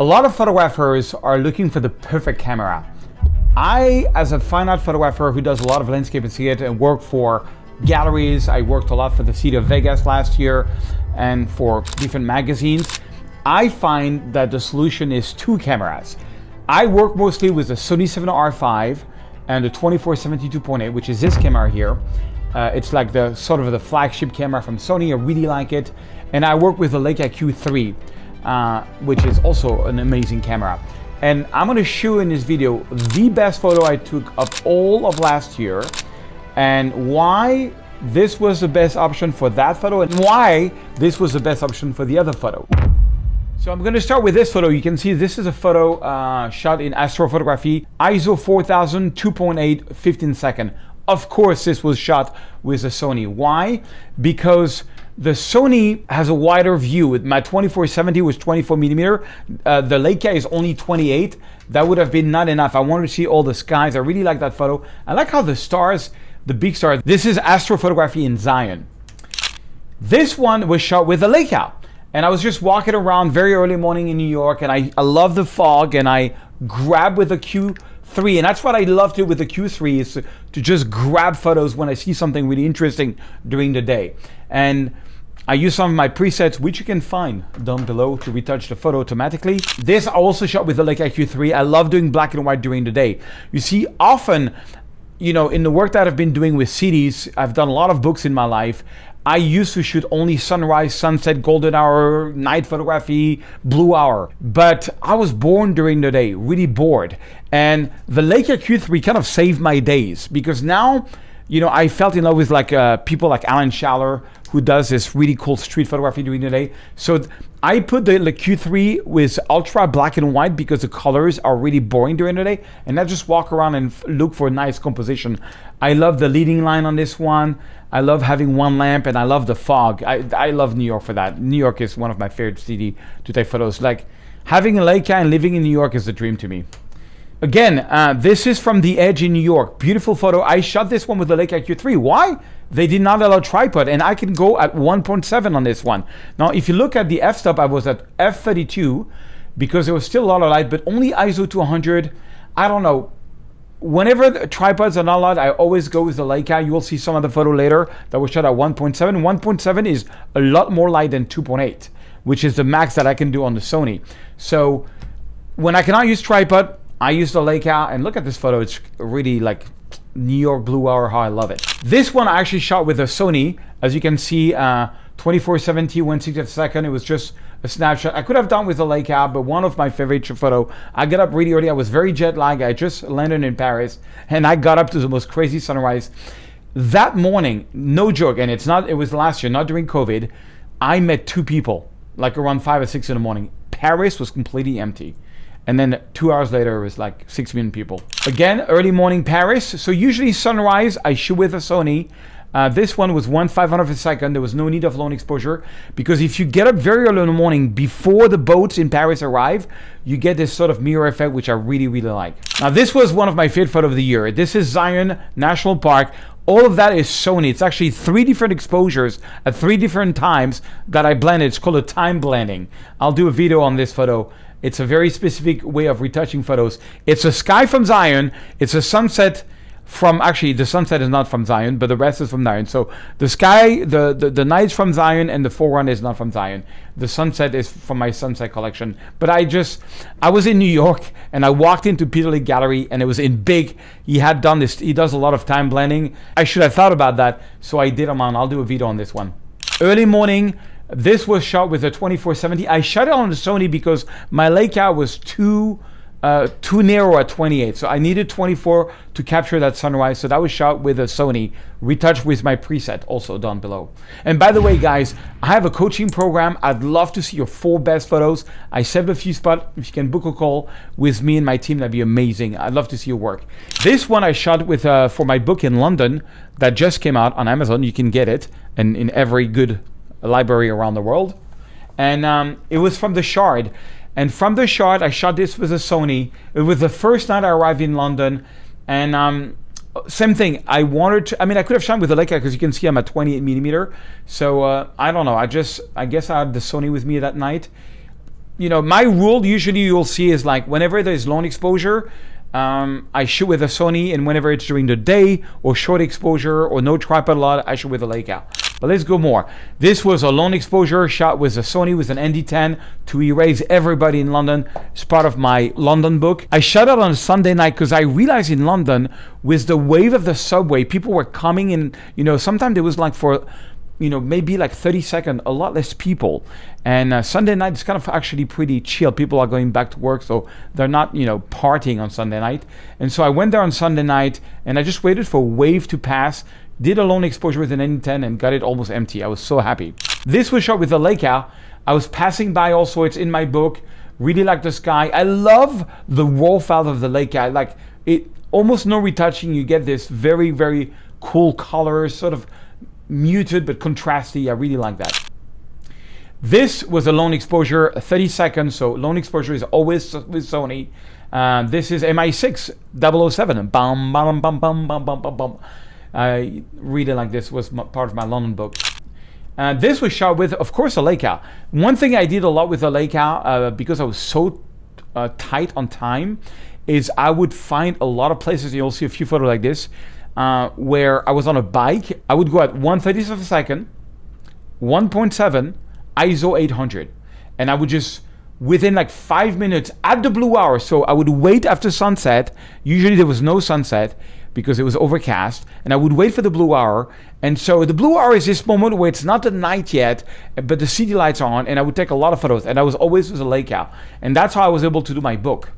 A lot of photographers are looking for the perfect camera. I, as a fine art photographer who does a lot of landscape and theater and work for galleries, I worked a lot for the City of Vegas last year and for different magazines, I find that the solution is two cameras. I work mostly with the Sony A7R V and the 24-72.8, which is this camera here. It's like the sort of the flagship camera from Sony. I really like it. And I work with the Leica Q3, which is also an amazing camera. And I'm going to show in this video the best photo I took of all of last year and why this was the best option for that photo and why this was the best option for the other photo. So I'm going to start with this photo. You can see this is a photo shot in astrophotography, ISO 4000, 2.8, 15 second. Of course, this was shot with a Sony. Why? Because the Sony has a wider view. My 24-70 was 24 millimeter. The Leica is only 28. That would have been not enough. I wanted to see all the skies. I really like that photo. I like how the stars, the big stars. This is astrophotography in Zion. This one was shot with the Leica. And I was just walking around very early morning in New York, and I love the fog, and I grabbed with the Q3, and that's what I love to do with the Q3 is to just grab photos when I see something really interesting during the day. And I use some of my presets, which you can find down below, to retouch the photo automatically. This I also shot with the Leica Q3. I love doing black and white during the day. You see, often, you know, in the work that I've been doing with cities, I've done a lot of books in my life. I used to shoot only sunrise, sunset, golden hour, night photography, blue hour. But I was born during the day, really bored. And the Leica Q3 kind of saved my days because now, you know, I felt in love with like people like Alan Schaller, who does this really cool street photography during the day. So I put the Q3 with ultra black and white because the colors are really boring during the day. And I just walk around and look for a nice composition. I love the leading line on this one. I love having one lamp, and I love the fog. I love New York for that. New York is one of my favorite cities to take photos. Like having a Leica and living in New York is a dream to me. Again, this is from the Edge in New York. Beautiful photo. I shot this one with the Leica Q3. Why? They did not allow tripod, and I can go at 1.7 on this one. Now, if you look at the f-stop, I was at f32 because there was still a lot of light, but only ISO 200. I don't know. Whenever the tripods are not allowed, I always go with the Leica. You will see some of the photo later that was shot at 1.7. 1.7 is a lot more light than 2.8, which is the max that I can do on the Sony. So when I cannot use tripod, I use the Leica, and look at this photo. It's really like New York blue hour, how I love it. This one I actually shot with a Sony. As you can see, 24-70, 1/60th second. It was just a snapshot. I could have done with the Leica, but one of my favorite photo. I got up really early. I was very jet lagged. I just landed in Paris, and I got up to the most crazy sunrise. That morning, no joke, and it was last year, not during COVID, I met two people, like around 5 or 6 in the morning. Paris was completely empty. And then 2 hours later, it was like 6 million people. Again, early morning Paris. So usually sunrise, I shoot with a Sony. This one was 1/500th a second. There was no need of long exposure because if you get up very early in the morning before the boats in Paris arrive, you get this sort of mirror effect, which I really, really like. Now, this was one of my favorite photos of the year. This is Zion National Park. All of that is Sony. It's actually 3 different exposures at 3 different times that I blended. It's called a time blending. I'll do a video on this photo. It's a very specific way of retouching photos. It's a sky from Zion. It's a sunset from, actually the sunset is not from Zion, but the rest is from Zion. So the sky, the night's from Zion, and the foreground is not from Zion. The sunset is from my sunset collection. But I was in New York, and I walked into Peter Lee Gallery, and it was in big. He had done this, he does a lot of time blending. I should have thought about that, so I did them on. I'll do a video on this one. Early morning. This was shot with a 24-70. I shot it on the Sony because my Leica was too narrow at 28. So I needed 24 to capture that sunrise. So that was shot with a Sony, retouched with my preset also down below. And by the way, guys, I have a coaching program. I'd love to see your 4 best photos. I saved a few spots. If you can book a call with me and my team, that'd be amazing. I'd love to see your work. This one I shot with for my book in London that just came out on Amazon. You can get it and in every good library around the world, and it was from the Shard. And from the Shard, I shot this with a Sony. It was the first night I arrived in London, and same thing. I could have shot with the Leica because you can see I'm at 28 millimeter. So I don't know. I guess I had the Sony with me that night. you know, my rule usually you'll see is like whenever there's long exposure, I shoot with a Sony, and whenever it's during the day or short exposure or no tripod a lot, I shoot with a Leica. But let's go more. This was a long exposure shot with a Sony with an ND10 to erase everybody in London. It's part of my London book. I shot it on a Sunday night because I realized in London with the wave of the subway, people were coming in, you know, sometimes it was like for, you know, maybe like 30 seconds, a lot less people. And Sunday night is kind of actually pretty chill. People are going back to work, so they're not, you know, partying on Sunday night. And so I went there on Sunday night and I just waited for a wave to pass, did a long exposure with an N10 and got it almost empty. I was so happy. This was shot with a Leica. I was passing by also, it's in my book. Really like the sky. I love the raw file of the Leica. I like it, almost no retouching. You get this very, very cool colors, sort of muted but contrasty. I really like that. This was a long exposure, 30 seconds, so long exposure is always with Sony. This is MI6 007. Bum, bum, bum, bum, bum, bum, bum, bum. I really like this, was part of my London book. This was shot with, of course, a Leica. One thing I did a lot with a Leica, because I was so tight on time, is I would find a lot of places, you'll see a few photos like this, where I was on a bike. I would go at 1/30th of a second, 1.7, ISO 800. And I would just, within like 5 minutes at the blue hour, so I would wait after sunset. Usually there was no sunset because it was overcast, and I would wait for the blue hour. And so the blue hour is this moment where it's not the night yet, but the city lights are on, and I would take a lot of photos, and I was always with a Leica. And that's how I was able to do my book.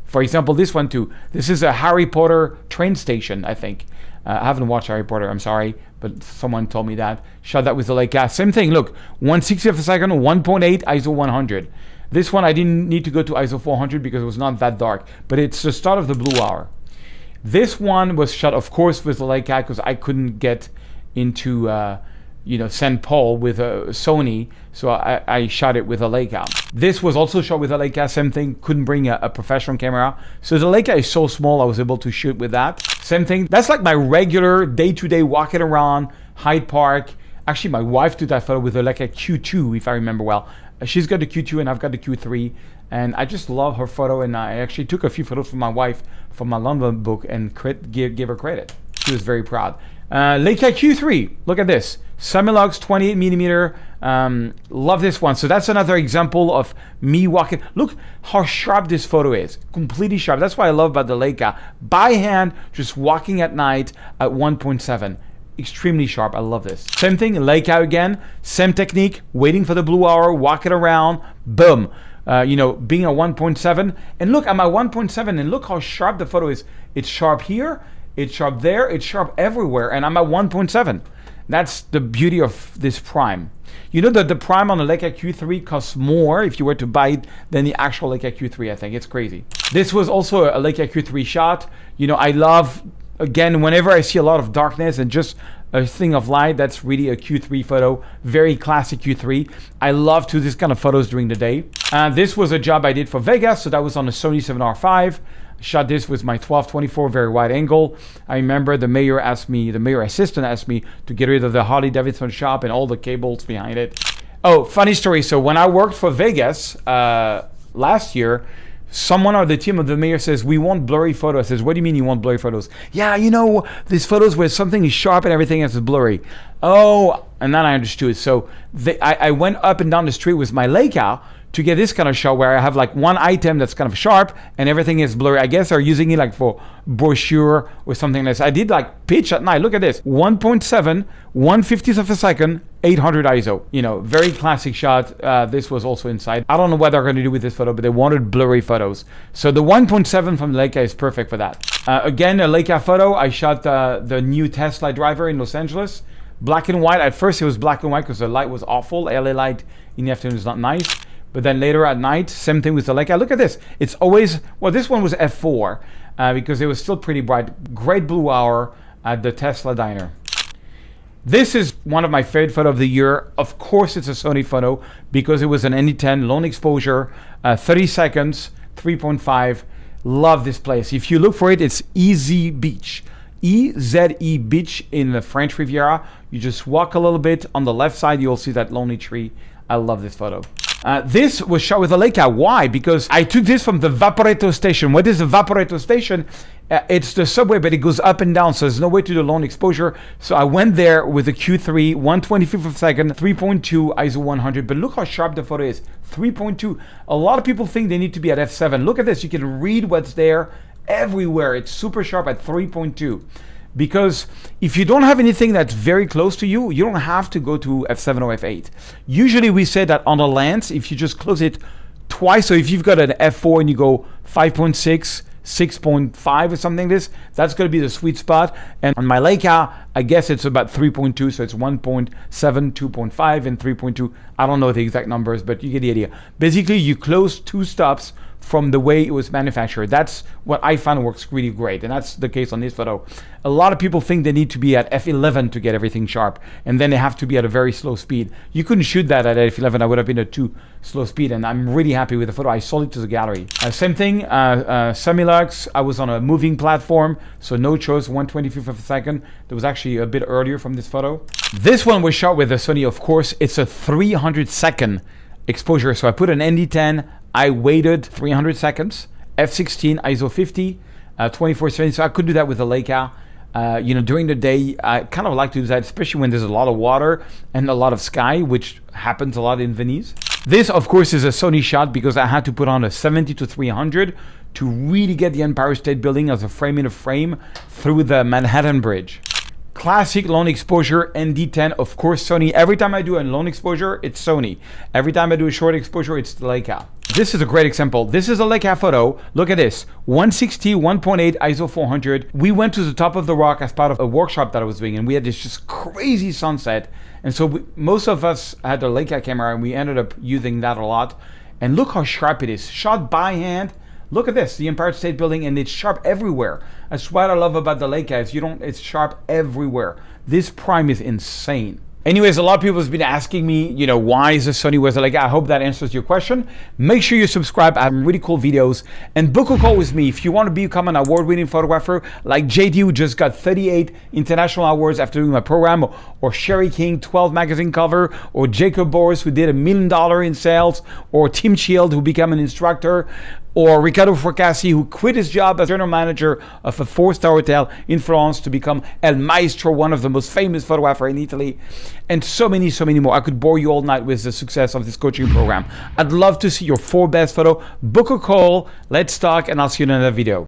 For example, this one too. This is a Harry Potter train station, I think. I haven't watched Harry Potter, I'm sorry, but someone told me that. Shot that with the Leica. Same thing, look, 1/60th of a second, 1.8, ISO 100. This one I didn't need to go to ISO 400 because it was not that dark, but it's the start of the blue hour. This one was shot, of course, with the Leica because I couldn't get into, you know, St. Paul with a Sony, so I shot it with a Leica. This was also shot with a Leica, same thing, couldn't bring a professional camera. So the Leica is so small, I was able to shoot with that. Same thing, that's like my regular day-to-day walking around Hyde Park. Actually, my wife took that photo with a Leica Q2, if I remember well. She's got the Q2 and I've got the Q3. And I just love her photo, and I actually took a few photos for my wife from my London book and give her credit. She was very proud. Leica Q3, look at this. Semilux 28mm. Love this one. So that's another example of me walking. Look how sharp this photo is. Completely sharp. That's what I love about the Leica. By hand, just walking at night at 1.7. Extremely sharp. I love this. Same thing, Leica again. Same technique. Waiting for the blue hour, walking around. Boom. You know, being a 1.7. And look, I'm at 1.7 and look how sharp the photo is. It's sharp here. It's sharp there. It's sharp everywhere. And I'm at 1.7. That's the beauty of this prime. You know that the prime on the Leica Q3 costs more if you were to buy it than the actual Leica Q3, I think. It's crazy. This was also a Leica Q3 shot. You know, I love, again, whenever I see a lot of darkness and just a thing of light, that's really a Q3 photo. Very classic Q3. I love to do this kind of photos during the day. This was a job I did for Vegas, so that was on the Sony A7R V. Shot this with my 12-24 very wide angle. I remember the mayor assistant asked me to get rid of the Harley Davidson shop and all the cables behind it. Oh, funny story. So when I worked for Vegas last year, someone on the team of the mayor says, we want blurry photos. I says, what do you mean you want blurry photos? Yeah, you know, these photos where something is sharp and everything else is blurry. Oh, and then I understood. So I went up and down the street with my Leica to get this kind of shot where I have like one item that's kind of sharp and everything is blurry. I guess they're using it like for brochure or something like this. I did like pitch at night. Look at this. 1.7, 1/50th of a second, 800 ISO. You know, very classic shot. This was also inside. I don't know what they're going to do with this photo, but they wanted blurry photos. So the 1.7 from Leica is perfect for that. Again, a Leica photo. I shot the new Tesla driver in Los Angeles. Black and white. At first it was black and white because the light was awful. LA light in the afternoon is not nice. But then later at night, same thing with the Leica. Look at this. It's always, well, this one was f4 because it was still pretty bright. Great blue hour at the Tesla diner. This is one of my favorite photos of the year. Of course, it's a Sony photo because it was an ND10 long exposure, 30 seconds, 3.5. Love this place. If you look for it, it's EZ Beach. EZE Beach in the French Riviera. You just walk a little bit. On the left side, you'll see that lonely tree. I love this photo. This was shot with a Leica. Why? Because I took this from the Vaporetto station. What is the Vaporetto station? It's the subway, but it goes up and down, so there's no way to do long exposure. So I went there with the Q3, 1/25 of a second, 3.2 ISO 100. But look how sharp the photo is, 3.2. A lot of people think they need to be at f7. Look at this. You can read what's there everywhere. It's super sharp at 3.2. Because if you don't have anything that's very close to you, you don't have to go to f7 or f8. Usually we say that on a lens, if you just close it twice, so if you've got an f4 and you go 5.6, 6.5 or something like this, that's going to be the sweet spot. And on my Leica, I guess it's about 3.2, so it's 1.7, 2.5, and 3.2. I don't know the exact numbers, but you get the idea. Basically, you close 2 stops from the way it was manufactured. That's what I found works really great, and that's the case on this photo. A lot of people think they need to be at f11 to get everything sharp, and then they have to be at a very slow speed. You couldn't shoot that at f11. I would have been at too slow speed, and I'm really happy with the photo. I sold it to the gallery. Same thing, Semilux. I was on a moving platform, so no choice, 1/25 of a second. That was actually a bit earlier from this photo. This one was shot with a Sony, of course. It's a 300-second exposure, so I put an ND10. I waited 300 seconds, f16, ISO 50, 24/70. So I could do that with a Leica. During the day, I kind of like to do that, especially when there's a lot of water and a lot of sky, which happens a lot in Venice. This, of course, is a Sony shot because I had to put on a 70-300 to really get the Empire State Building as a frame in a frame through the Manhattan Bridge. Classic long exposure, ND10, of course Sony. Every time I do a long exposure, it's Sony. Every time I do a short exposure, it's Leica. This is a great example. This is a Leica photo. Look at this, 160, 1.8, ISO 400. We went to the top of the rock as part of a workshop that I was doing, and we had this just crazy sunset. And so most of us had a Leica camera, and we ended up using that a lot. And look how sharp it is, shot by hand. Look at this, the Empire State Building, and it's sharp everywhere. That's what I love about the Leica, is it's sharp everywhere. This prime is insane. Anyways, a lot of people have been asking me, why is the Sony with a Leica? I hope that answers your question. Make sure you subscribe. I have really cool videos. And book a call with me if you want to become an award-winning photographer like JD, who just got 38 international awards after doing my program, or Sherry King, 12 magazine cover, or Jacob Boris, who did $1 million in sales, or Tim Shield, who became an instructor, or Riccardo Fracassi, who quit his job as general manager of a 4-star hotel in Florence to become El Maestro, one of the most famous photographers in Italy, and so many more. I could bore you all night with the success of this coaching program. I'd love to see your 4 best photo. Book a call, let's talk, and I'll see you in another video.